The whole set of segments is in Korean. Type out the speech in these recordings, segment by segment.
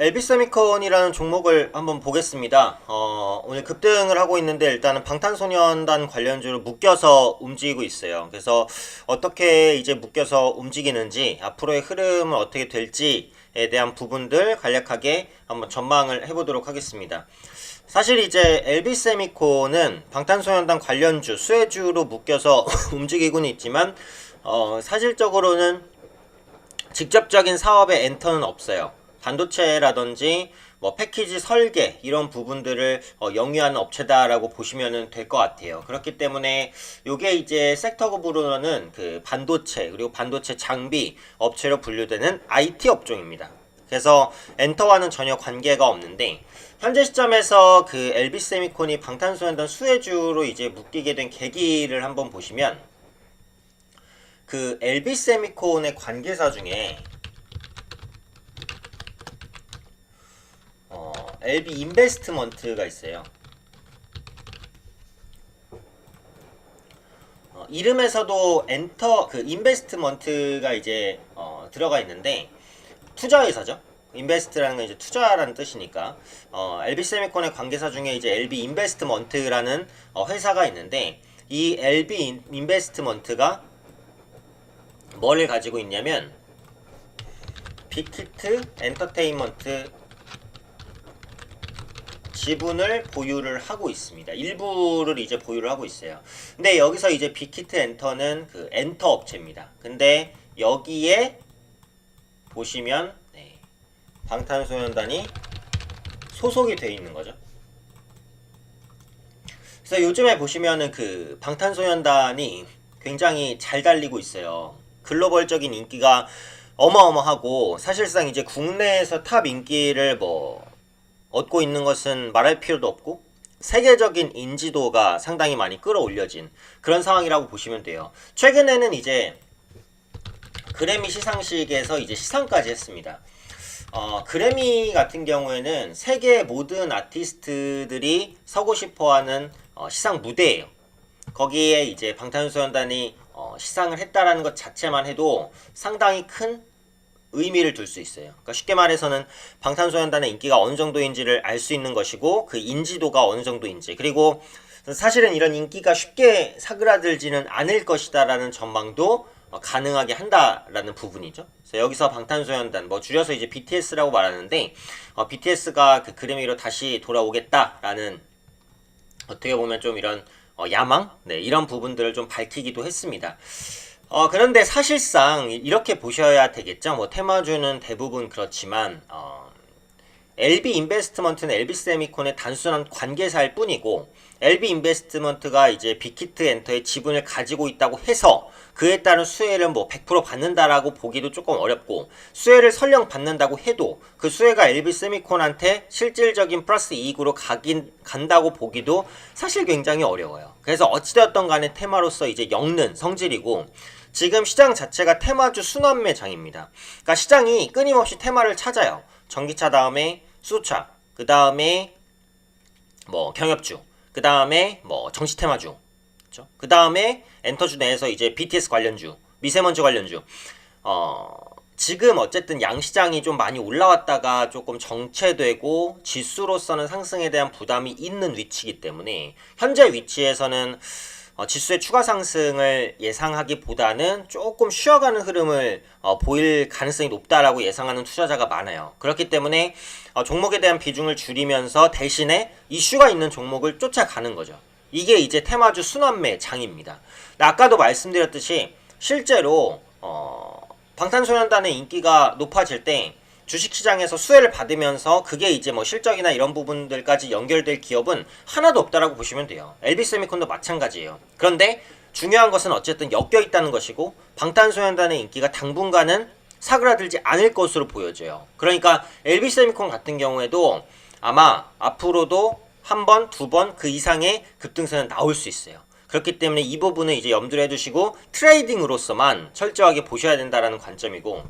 LB세미콘이라는 종목을 한번 보겠습니다. 오늘 급등을 하고 있는데 일단은 방탄소년단 관련주로 묶여서 움직이고 있어요. 그래서 어떻게 이제 묶여서 움직이는지, 앞으로의 흐름은 어떻게 될지에 대한 부분들 간략하게 한번 전망을 해보도록 하겠습니다. 사실 이제 LB세미콘은 방탄소년단 관련주, 수혜주로 묶여서 움직이고는 있지만 사실적으로는 직접적인 사업에 엔터는 없어요. 반도체라든지 뭐 패키지 설계 이런 부분들을 영위하는 업체다라고 보시면 될 것 같아요. 그렇기 때문에 요게 이제 섹터급으로는 그 반도체 그리고 반도체 장비 업체로 분류되는 IT 업종입니다. 그래서 엔터와는 전혀 관계가 없는데 현재 시점에서 그 LB세미콘이 방탄소년단 수혜주로 이제 묶이게 된 계기를 한번 보시면 그 LB세미콘의 관계사 중에 LB 인베스트먼트가 있어요. 이름에서도 엔터 그 인베스트먼트가 이제 들어가 있는데 투자회사죠. 인베스트라는 건 이제 투자라는 뜻이니까 LB세미콘의 관계사 중에 이제 LB 인베스트먼트라는 회사가 있는데 이 LB 인베스트먼트가 뭐를 가지고 있냐면 빅히트 엔터테인먼트 지분을 보유를 하고 있습니다. 일부를 이제 보유를 하고 있어요. 근데 여기서 이제 빅히트 엔터는 그 엔터 업체입니다. 근데 여기에 보시면 방탄소년단이 소속이 되어 있는 거죠. 그래서 요즘에 보시면은 그 방탄소년단이 굉장히 잘 달리고 있어요. 글로벌적인 인기가 어마어마하고 사실상 이제 국내에서 탑 인기를 뭐 얻고 있는 것은 말할 필요도 없고 세계적인 인지도가 상당히 많이 끌어올려진 그런 상황이라고 보시면 돼요. 최근에는 이제 그래미 시상식에서 이제 시상까지 했습니다. 그래미 같은 경우에는 세계 모든 아티스트들이 서고 싶어하는 시상 무대예요. 거기에 이제 방탄소년단이 시상을 했다라는 것 자체만 해도 상당히 큰 의미를 둘 수 있어요. 그러니까 쉽게 말해서는 방탄소년단의 인기가 어느 정도인지를 알 수 있는 것이고 그 인지도가 어느 정도인지, 그리고 사실은 이런 인기가 쉽게 사그라들지는 않을 것이다라는 전망도 가능하게 한다라는 부분이죠. 그래서 여기서 방탄소년단 뭐 줄여서 이제 BTS라고 말하는데 BTS가 그 그래미로 다시 돌아오겠다라는 어떻게 보면 좀 이런 야망? 이런 부분들을 좀 밝히기도 했습니다. 그런데 사실상 이렇게 보셔야 되겠죠. 뭐 테마주는 대부분 그렇지만 LB 인베스트먼트는 LB세미콘의 단순한 관계사일 뿐이고 LB 인베스트먼트가 이제 빅히트 엔터의 지분을 가지고 있다고 해서 그에 따른 수혜를 뭐 100% 받는다라고 보기도 조금 어렵고, 수혜를 설령 받는다고 해도 그 수혜가 LB세미콘한테 실질적인 플러스 이익으로 간다고 보기도 사실 굉장히 어려워요. 그래서 어찌되었던 간에 테마로서 이제 엮는 성질이고, 지금 시장 자체가 테마주 순환매장입니다. 그러니까 시장이 끊임없이 테마를 찾아요. 전기차 다음에 수소차, 그 다음에 뭐 경협주, 그 다음에 뭐 정치 테마주, 그렇죠? 그 다음에 엔터주 내에서 이제 BTS 관련주, 미세먼지 관련주. 지금 어쨌든 양시장이 좀 많이 올라왔다가 조금 정체되고 지수로서는 상승에 대한 부담이 있는 위치이기 때문에 현재 위치에서는 지수의 추가 상승을 예상하기보다는 조금 쉬어가는 흐름을 보일 가능성이 높다라고 예상하는 투자자가 많아요. 그렇기 때문에 종목에 대한 비중을 줄이면서 대신에 이슈가 있는 종목을 쫓아가는 거죠. 이게 이제 테마주 순환매 장입니다. 아까도 말씀드렸듯이 실제로 방탄소년단의 인기가 높아질 때 주식시장에서 수혜를 받으면서 그게 이제 뭐 실적이나 이런 부분들까지 연결될 기업은 하나도 없다라고 보시면 돼요. LB세미콘도 마찬가지예요. 그런데 중요한 것은 어쨌든 엮여 있다는 것이고 방탄소년단의 인기가 당분간은 사그라들지 않을 것으로 보여져요. 그러니까 LB세미콘 같은 경우에도 아마 앞으로도 한 번, 두 번 그 이상의 급등세는 나올 수 있어요. 그렇기 때문에 이 부분을 이제 염두를 해두시고 트레이딩으로서만 철저하게 보셔야 된다라는 관점이고,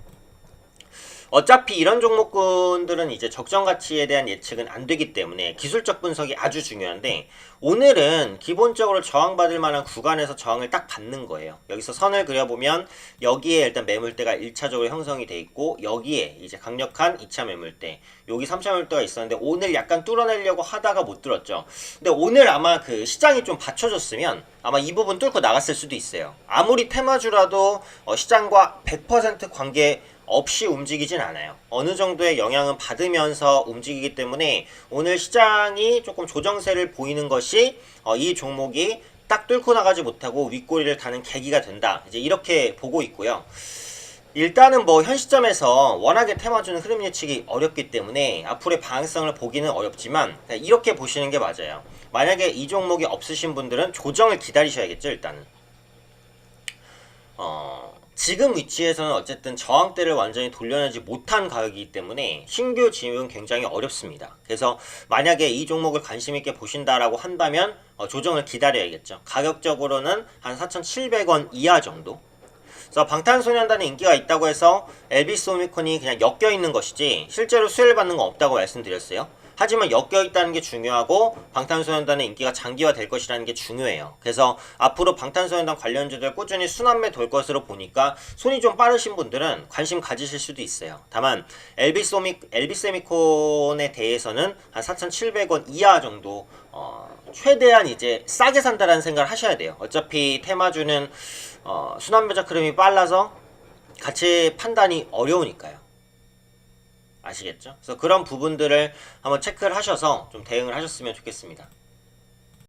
어차피 이런 종목군들은 이제 적정 가치에 대한 예측은 안 되기 때문에 기술적 분석이 아주 중요한데, 오늘은 기본적으로 저항받을 만한 구간에서 저항을 딱 받는 거예요. 여기서 선을 그려보면 여기에 일단 매물대가 1차적으로 형성이 돼 있고, 여기에 이제 강력한 2차 매물대, 여기 3차 매물대가 있었는데 오늘 약간 뚫어내려고 하다가 못 뚫었죠. 근데 오늘 아마 그 시장이 좀 받쳐줬으면 아마 이 부분 뚫고 나갔을 수도 있어요. 아무리 테마주라도 시장과 100% 관계 없이 움직이진 않아요. 어느 정도의 영향은 받으면서 움직이기 때문에 오늘 시장이 조금 조정세를 보이는 것이 이 종목이 딱 뚫고 나가지 못하고 윗꼬리를 다는 계기가 된다, 이제 이렇게 보고 있고요. 일단은 뭐 현 시점에서 워낙에 테마주는 흐름 예측이 어렵기 때문에 앞으로의 방향성을 보기는 어렵지만 이렇게 보시는 게 맞아요. 만약에 이 종목이 없으신 분들은 조정을 기다리셔야겠죠. 일단은 지금 위치에서는 어쨌든 저항대를 완전히 돌려내지 못한 가격이기 때문에 신규 진입은 굉장히 어렵습니다. 그래서 만약에 이 종목을 관심 있게 보신다라고 한다면 조정을 기다려야겠죠. 가격적으로는 한 4,700원 이하 정도. 그래서 방탄소년단의 인기가 있다고 해서 엘비스 오미콘이 그냥 엮여 있는 것이지 실제로 수혜를 받는 건 없다고 말씀드렸어요. 하지만 엮여 있다는 게 중요하고 방탄소년단의 인기가 장기화 될 것이라는 게 중요해요. 그래서 앞으로 방탄소년단 관련주들 꾸준히 순환매 돌 것으로 보니까 손이 좀 빠르신 분들은 관심 가지실 수도 있어요. 다만 엘비스 오미콘에 대해서는 한 4,700원 이하 정도 최대한 이제 싸게 산다라는 생각을 하셔야 돼요. 어차피 테마주는 순환매적 흐름이 빨라서 가치 판단이 어려우니까요. 아시겠죠? 그래서 그런 부분들을 한번 체크를 하셔서 좀 대응을 하셨으면 좋겠습니다.